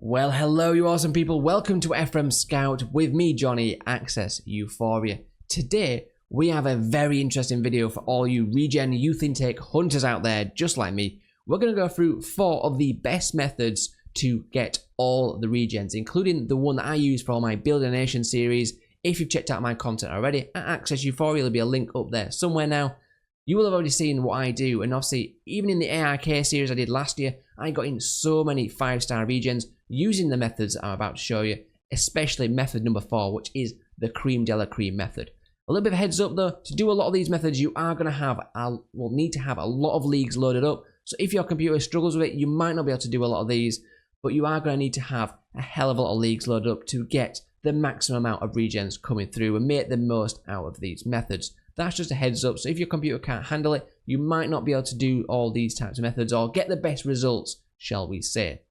Well, hello you awesome people. Welcome to FM Scout with me, Johnny, AccessEuphoria. Today, we have a very interesting video for all you regen youth intake hunters out there, just like me. We're going to go through 4 of the best methods to get all the regens, including the one that I use for all my Build a Nation series. If you've checked out my content already, at AccessEuphoria, there'll be a link up there somewhere now. You will have already seen what I do, and obviously, even in the ARK series I did last year, I got in so many 5-star regens using the methods I'm about to show you, especially method number 4, which is the Creme de la Creme method. A little bit of a heads up though, to do a lot of these methods, you are going to need to have a lot of leagues loaded up. So if your computer struggles with it, you might not be able to do a lot of these, but you are going to need to have a hell of a lot of leagues loaded up to get the maximum amount of regens coming through and make the most out of these methods. That's just a heads up, so if your computer can't handle it, you might not be able to do all these types of methods or get the best results, shall we say.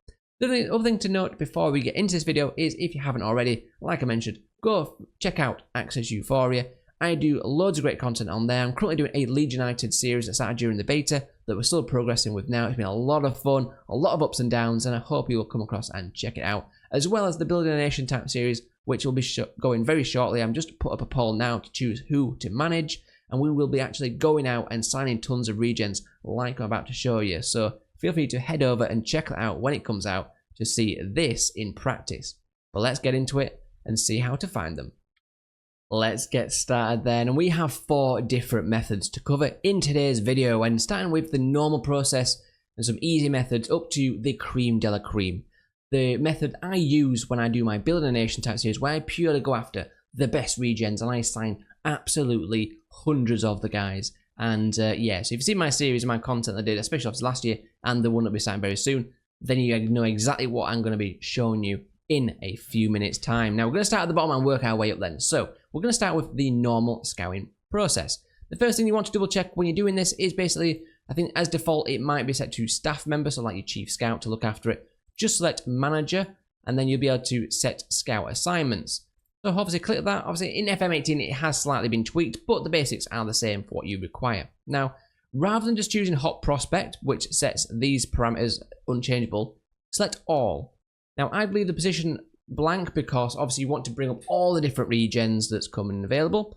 The other thing to note before we get into this video is, if you haven't already, like I mentioned, go check out AccessEuphoria. I do loads of great content on there. I'm currently doing a League United series that started during the beta that we're still progressing with now. It's been a lot of fun, a lot of ups and downs, and I hope you will come across and check it out. As well as the Building a Nation type series, which will be going very shortly. I'm just put up a poll now to choose who to manage, and we will be actually going out and signing tons of regens like I'm about to show you. So feel free to head over and check that out when it comes out to see this in practice. But let's get into it and see how to find them. Let's get started then. And we have 4 different methods to cover in today's video, and starting with the normal process and some easy methods up to the Creme de la Creme. The method I use when I do my Build a Nation type series, where I purely go after the best regens and I sign absolutely hundreds of the guys. And yeah, so if you've seen my series, my content I did, especially last year and the one that we're starting very soon, then you know exactly what I'm going to be showing you in a few minutes time. Now we're going to start at the bottom and work our way up then. So we're going to start with the normal scouting process. The first thing you want to double check when you're doing this is basically, I think as default it might be set to staff member, so like your chief scout to look after it. Just select manager and then you'll be able to set scout assignments. So obviously click that. Obviously in FM18 it has slightly been tweaked, but the basics are the same for what you require. Now, rather than just choosing hot prospect, which sets these parameters unchangeable, select all. Now I'd leave the position blank because obviously you want to bring up all the different regens that's coming available.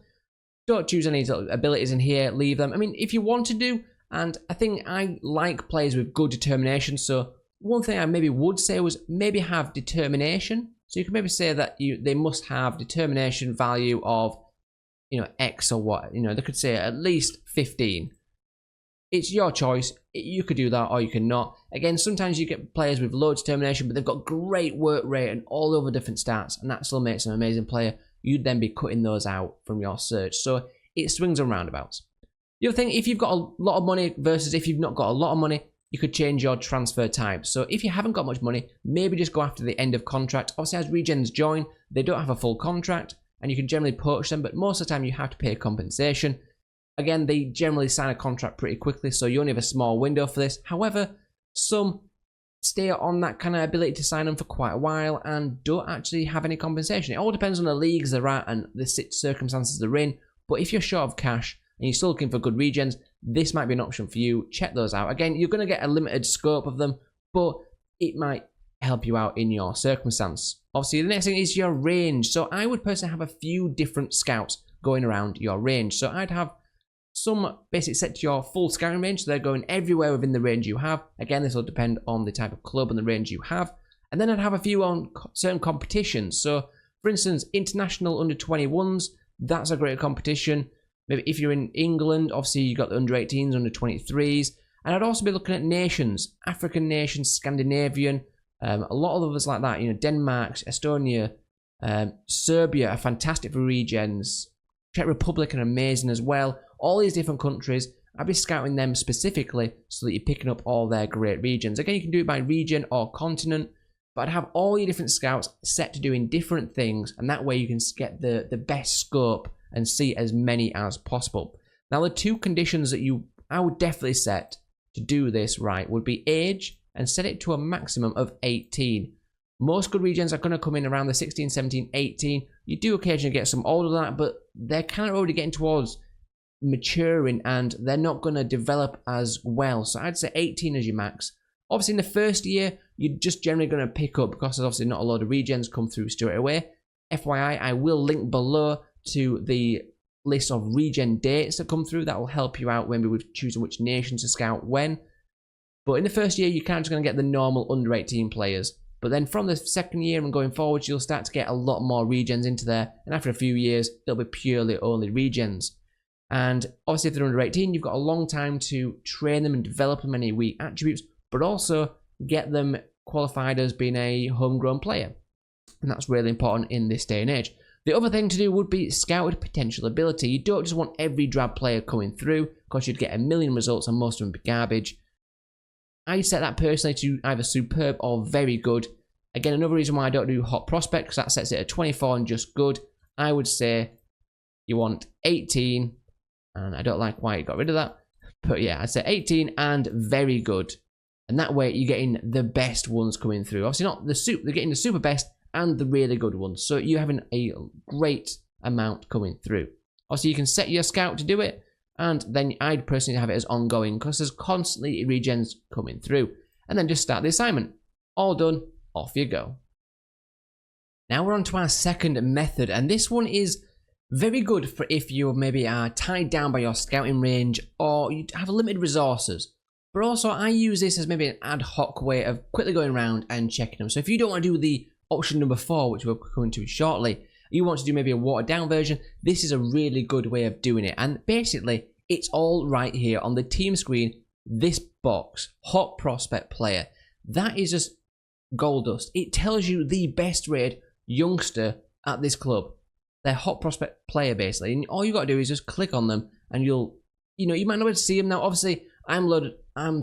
Don't choose any abilities in here, leave them. I mean, if you want to do, and I think I like players with good determination, so one thing I maybe would say was maybe have determination. So you can maybe say that they must have determination value of, X or what. They could say at least 15. It's your choice. You could do that or you can not. Again, sometimes you get players with low determination, but they've got great work rate and all over different stats, and that still makes them an amazing player. You'd then be cutting those out from your search. So it swings and roundabouts. The other thing, if you've got a lot of money versus if you've not got a lot of money, you could change your transfer type. So if you haven't got much money, maybe just go after the end of contract. Obviously, as regens join, they don't have a full contract, and you can generally poach them, but most of the time you have to pay compensation. Again, they generally sign a contract pretty quickly, so you only have a small window for this. However, some stay on that kind of ability to sign them for quite a while and don't actually have any compensation. It all depends on the leagues they're at and the circumstances they're in, but if you're short of cash and you're still looking for good regens, this might be an option for you. Check those out. Again, you're going to get a limited scope of them, but it might help you out in your circumstance. Obviously, the next thing is your range. So I would personally have a few different scouts going around your range. So I'd have some basically set to your full scouting range, so they're going everywhere within the range you have. Again, this will depend on the type of club and the range you have. And then I'd have a few on certain competitions. So, for instance, international under 21s, that's a great competition. Maybe if you're in England, obviously you've got the under 18s, under 23s. And I'd also be looking at nations, African nations, Scandinavian, a lot of others like that. Denmark, Estonia, Serbia are fantastic for regens. Czech Republic are amazing as well. All these different countries, I'd be scouting them specifically so that you're picking up all their great regens. Again, you can do it by region or continent, but I'd have all your different scouts set to doing different things, and that way you can get the best scope and see as many as possible. Now, the 2 conditions that I would definitely set to do this right would be age, and set it to a maximum of 18. Most good regens are going to come in around the 16, 17, 18. You do occasionally get some older than that, but they're kind of already getting towards maturing and they're not going to develop as well. So I'd say 18 as your max. Obviously, in the first year, you're just generally going to pick up, because there's obviously not a lot of regens come through straight away. FYI, I will link below to the list of regen dates that come through. That will help you out when we're choosing which nations to scout when. But in the first year, you're kind of just going to get the normal under 18 players. But then from the second year and going forward, you'll start to get a lot more regens into there. And after a few years, they'll be purely only regens. And obviously, if they're under 18, you've got a long time to train them and develop them any weak attributes, but also get them qualified as being a homegrown player. And that's really important in this day and age. The other thing to do would be scouted potential ability. You don't just want every drab player coming through, because you'd get a million results and most of them be garbage. I set that personally to either superb or very good. Again, another reason why I don't do hot prospect, because that sets it at 24 and just good. I would say you want 18, and I don't like why it got rid of that. But yeah, I'd say 18 and very good. And that way you're getting the best ones coming through. Obviously not the super, they're getting the super best and the really good ones. So you're having a great amount coming through. Obviously you can set your scout to do it, and then I'd personally have it as ongoing, because there's constantly regens coming through. And then just start the assignment. All done, off you go. Now we're on to our second method, and this one is very good for if you maybe are tied down by your scouting range or you have limited resources. But also I use this as maybe an ad hoc way of quickly going around and checking them. So if you don't want to do the option number 4, which we're coming to shortly, you want to do maybe a watered down version, this is a really good way of doing it. And basically, it's all right here on the team screen, this box, hot prospect player. That is just gold dust. It tells you the best rated youngster at this club. They're hot prospect player basically. And all you got to do is just click on them and you might not be able to see them. Now, obviously, I'm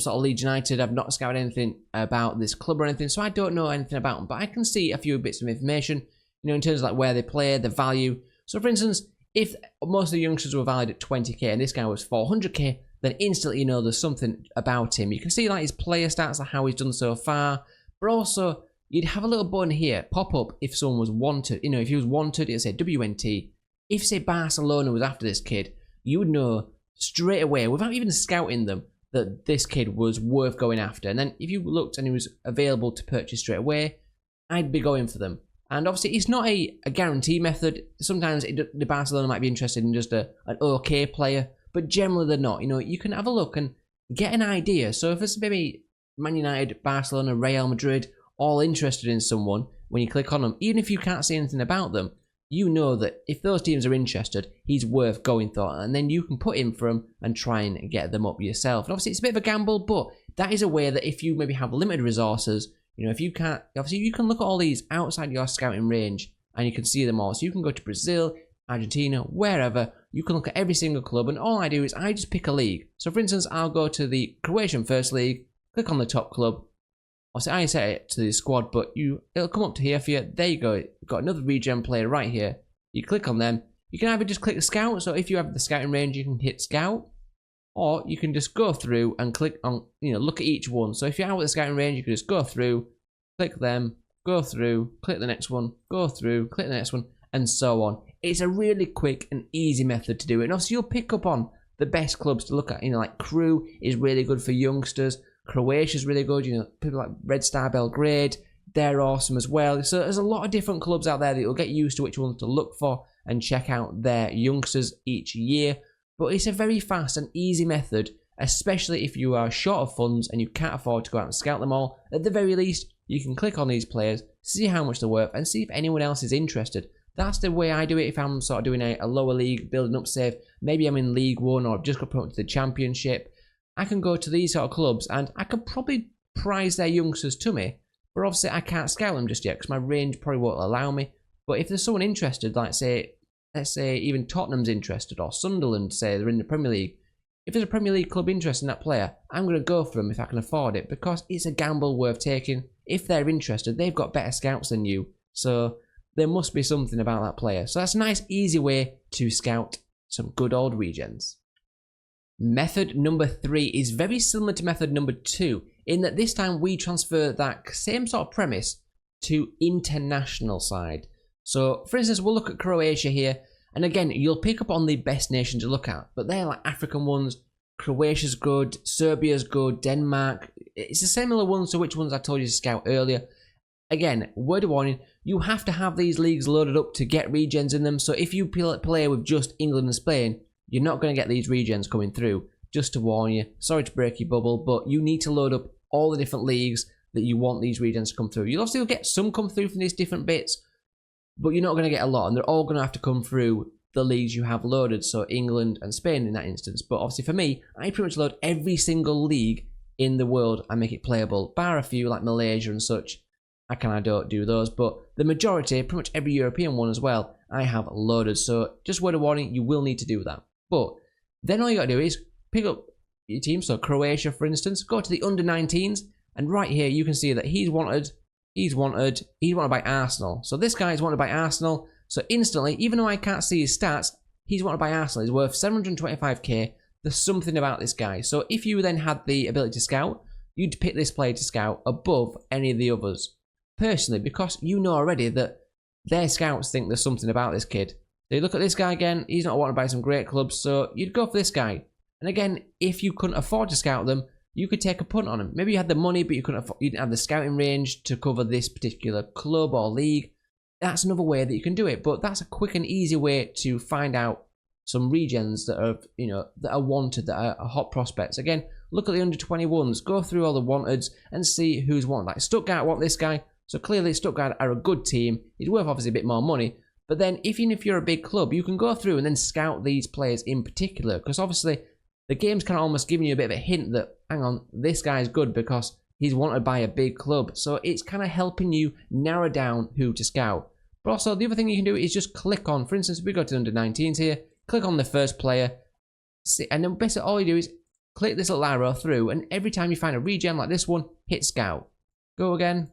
sort of Leeds United. I've not scouted anything about this club or anything, so I don't know anything about them. But I can see a few bits of information, in terms of like where they play, the value. So, for instance, if most of the youngsters were valued at 20k and this guy was 400k, then instantly there's something about him. You can see like his player stats, like how he's done so far. But also, you'd have a little button here pop up if someone was wanted. If he was wanted, it'd say WNT. If, say, Barcelona was after this kid, you would know straight away, without even scouting them, that this kid was worth going after. And then if you looked and he was available to purchase straight away, I'd be going for them. And obviously, it's not a guarantee method. Sometimes the Barcelona might be interested in just an okay player, but generally they're not. You can have a look and get an idea. So if it's maybe Man United, Barcelona, Real Madrid, all interested in someone, when you click on them, even if you can't see anything about them, you know that if those teams are interested, he's worth going for, and then you can put in for him and try and get them up yourself. And obviously, it's a bit of a gamble, but that is a way that if you maybe have limited resources, if you can't, obviously you can look at all these outside your scouting range and you can see them all. So you can go to Brazil, Argentina, wherever. You can look at every single club, and all I do is I just pick a league. So for instance, I'll go to the Croatian First League, click on the top club. Obviously, I set it to the squad, but it'll come up to here for you. There you go. You've got another regen player right here. You click on them. You can either just click scout. So if you have the scouting range, you can hit scout, or you can just go through and click on, look at each one. So if you're out with the scouting range, you can just go through, click them, go through, click the next one, go through, click the next one, and so on. It's a really quick and easy method to do it. And obviously, you'll pick up on the best clubs to look at. Like Crew is really good for youngsters. Croatia's really good. People like Red Star Belgrade, they're awesome as well. So there's a lot of different clubs out there that you'll get used to which ones to look for and check out their youngsters each year. But it's a very fast and easy method, especially if you are short of funds and you can't afford to go out and scout them all. At the very least, you can click on these players, see how much they're worth, and see if anyone else is interested. That's the way I do it if I'm sort of doing a lower league, building up save. Maybe I'm in League 1 or I've just got promoted to the Championship. I can go to these sort of clubs and I could probably prize their youngsters to me, but obviously I can't scout them just yet because my range probably won't allow me. But if there's someone interested, like let's say even Tottenham's interested, or Sunderland, say they're in the Premier League, if there's a Premier League club interested in that player, I'm going to go for them if I can afford it, because it's a gamble worth taking. If they're interested, they've got better scouts than you, so there must be something about that player. So that's a nice easy way to scout some good old regens. Method number 3 is very similar to method number 2, in that this time we transfer that same sort of premise to international side. So for instance, we'll look at Croatia here, and again, you'll pick up on the best nation to look at, but they're like African ones. Croatia's good, Serbia's good, Denmark, it's a similar ones to which ones I told you to scout earlier. Again, word of warning, you have to have these leagues loaded up to get regens in them. So if you play with just England and Spain, you're not going to get these regens coming through. Just to warn you, sorry to break your bubble, but you need to load up all the different leagues that you want these regens to come through. You'll also get some come through from these different bits, but you're not going to get a lot, and they're all going to have to come through the leagues you have loaded, so England and Spain in that instance. But obviously for me, I pretty much load every single league in the world and make it playable, bar a few like Malaysia and such. I don't do those, but the majority, pretty much every European one as well, I have loaded. So just word of warning, you will need to do that. But then all you got to do is pick up your team. So Croatia, for instance, go to the under-19s, and right here you can see that he's wanted by Arsenal. So this guy is wanted by Arsenal. So instantly, even though I can't see his stats, he's wanted by Arsenal. He's worth 725k. There's something about this guy. So if you then had the ability to scout, you'd pick this player to scout above any of the others. Personally, because you know already that their scouts think there's something about this kid. They look at this guy again, he's not wanted by some great clubs, so you'd go for this guy. And again, if you couldn't afford to scout them, you could take a punt on him. Maybe you had the money, but you didn't have the scouting range to cover this particular club or league. That's another way that you can do it, but that's a quick and easy way to find out some regens that are, that are wanted, that are hot prospects. Again, look at the under-21s, go through all the wanteds and see who's wanted. Like Stuttgart want this guy. So clearly Stuttgart are a good team. He's worth obviously a bit more money. But then even if you're a big club, you can go through and then scout these players in particular. Because obviously the game's kind of almost giving you a bit of a hint that, hang on, this guy's good because he's wanted by a big club. So it's kind of helping you narrow down who to scout. But also the other thing you can do is just click on, for instance, if we go to the under-19s here, click on the first player. And then basically all you do is click this little arrow through. And every time you find a regen like this one, hit scout. Go again.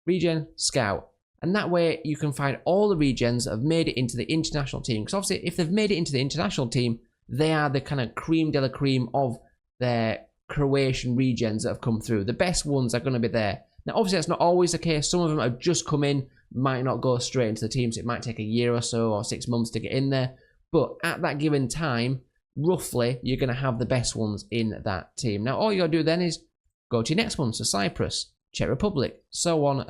Regen, scout. And that way you can find all the regens that have made it into the international team. Because obviously if they've made it into the international team, they are the kind of creme de la creme of their Croatian regens that have come through. The best ones are going to be there. Now obviously that's not always the case. Some of them have just come in, might not go straight into the team. So it might take a year or so or 6 months to get in there. But at that given time, roughly, you're going to have the best ones in that team. Now all you got to do then is go to your next one. So Cyprus, Czech Republic, so on,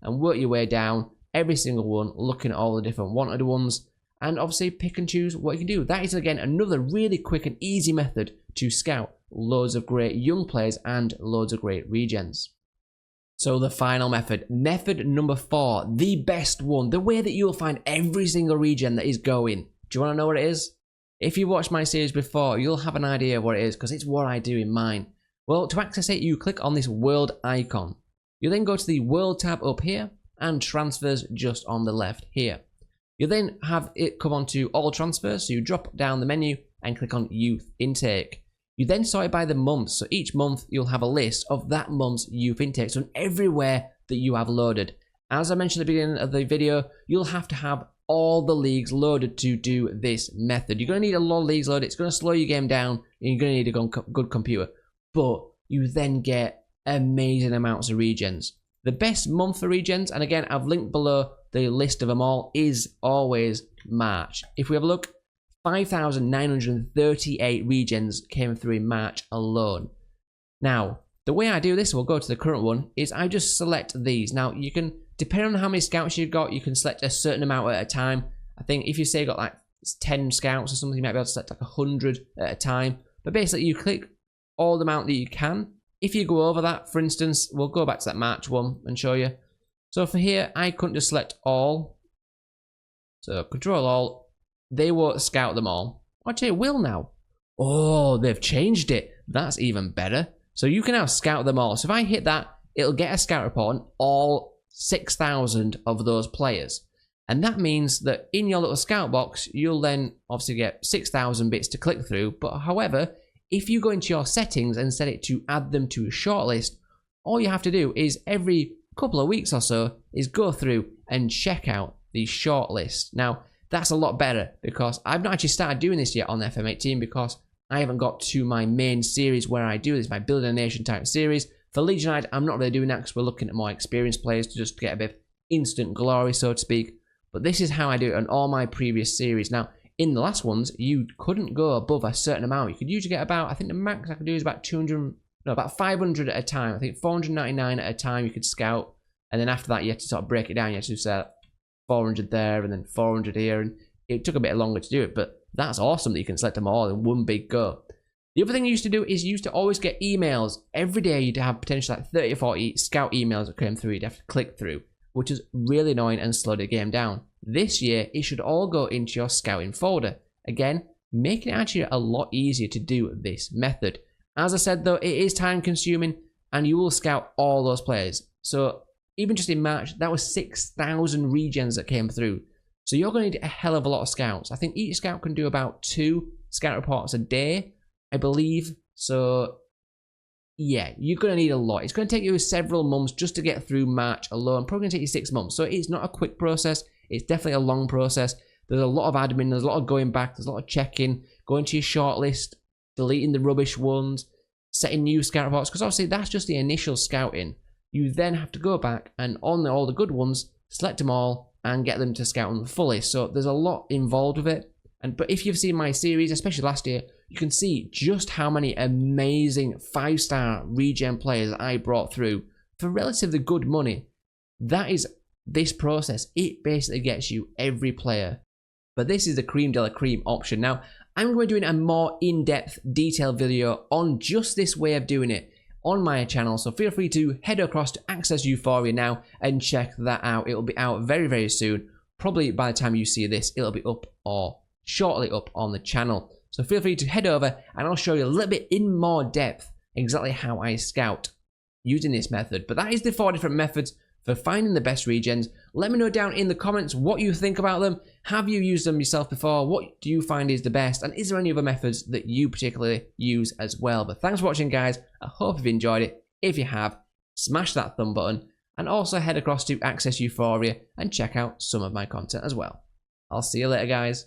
and work your way down every single one, looking at all the different wanted ones, and obviously pick and choose what you can do. That is again another really quick and easy method to scout loads of great young players and loads of great regens. So the final method number 4, the best one, the way that you'll find every single regen that is going. Do you want to know what it is? If you watched my series before, you'll have an idea of what it is, because it's what I do in mine. Well, to access it, you click on this world icon. You then go to the world tab up here and transfers just on the left here. You then have it come onto all transfers, so you drop down the menu and click on youth intake. You then sort it by the month, so each month you'll have a list of that month's youth intake, so everywhere that you have loaded. As I mentioned at the beginning of the video, you'll have to have all the leagues loaded to do this method. You're going to need a lot of leagues loaded, it's going to slow your game down, and you're going to need a good computer. But you then get amazing amounts of regens. The best month for regens, and again I've linked below the list of them all, is always March. If we have a look, 5,938 regens came through in March alone. Now, the way I do this, we'll go to the current one, is I just select these. Now, you can, depending on how many scouts you've got, you can select a certain amount at a time. I think if you say you've got like 10 scouts or something, you might be able to select like 100 at a time. But basically, you click all the amount that you can. If you go over that, for instance, we'll go back to that March one and show you. So for here, I couldn't just select all. So control all. They won't scout them all. Actually, it will now. Oh, they've changed it. That's even better. So you can now scout them all. So if I hit that, it'll get a scout report on all 6,000 of those players. And that means that in your little scout box, you'll then obviously get 6,000 bits to click through. But however, if you go into your settings and set it to add them to a shortlist, all you have to do is every couple of weeks or so is go through and check out the shortlist. Now, that's a lot better because I've not actually started doing this yet on FM18 because I haven't got to my main series where I do this, my Building a Nation type series. For Legionite, I'm not really doing that because we're looking at more experienced players to just get a bit of instant glory, so to speak. But this is how I do it on all my previous series. Now, in the last ones, you couldn't go above a certain amount. You could usually get about, I think the max I could do is about 200, no, about 500 at a time. I think 499 at a time you could scout. And then after that, you had to sort of break it down. You had to set 400 there and then 400 here. And it took a bit longer to do it, but that's awesome that you can select them all in one big go. The other thing you used to do is you used to always get emails. Every day you'd have potentially like 30 or 40 scout emails that came through. You'd have to click through, which is really annoying and slowed the game down. This year, it should all go into your scouting folder. Again, making it actually a lot easier to do this method. As I said though, it is time consuming and you will scout all those players. So even just in March, that was 6,000 regens that came through. So you're going to need a hell of a lot of scouts. I think each scout can do about 2 scout reports a day, I believe. So yeah, you're going to need a lot. It's going to take you several months just to get through March alone. Probably going to take you 6 months. So it's not a quick process. It's definitely a long process. There's a lot of admin. There's a lot of going back. There's a lot of checking, going to your shortlist, deleting the rubbish ones, setting new scout reports. Because obviously that's just the initial scouting. You then have to go back and on all the good ones, select them all and get them to scout them fully. So there's a lot involved with it. But if you've seen my series, especially last year, you can see just how many amazing 5-star regen players I brought through for relatively good money. That is this process. It basically gets you every player. But this is the Creme de la Creme option. Now, I'm going to be doing a more in-depth, detailed video on just this way of doing it on my channel. So feel free to head across to AccessEuphoria now and check that out. It'll be out very, very soon. Probably by the time you see this, it'll be up or shortly up on the channel. So feel free to head over and I'll show you a little bit in more depth exactly how I scout using this method. But that is the 4 different methods for finding the best regens. Let me know down in the comments what you think about them. Have you used them yourself before? What do you find is the best? And is there any other methods that you particularly use as well? But thanks for watching, guys. I hope you've enjoyed it. If you have, smash that thumb button and also head across to AccessEuphoria and check out some of my content as well. I'll see you later, guys.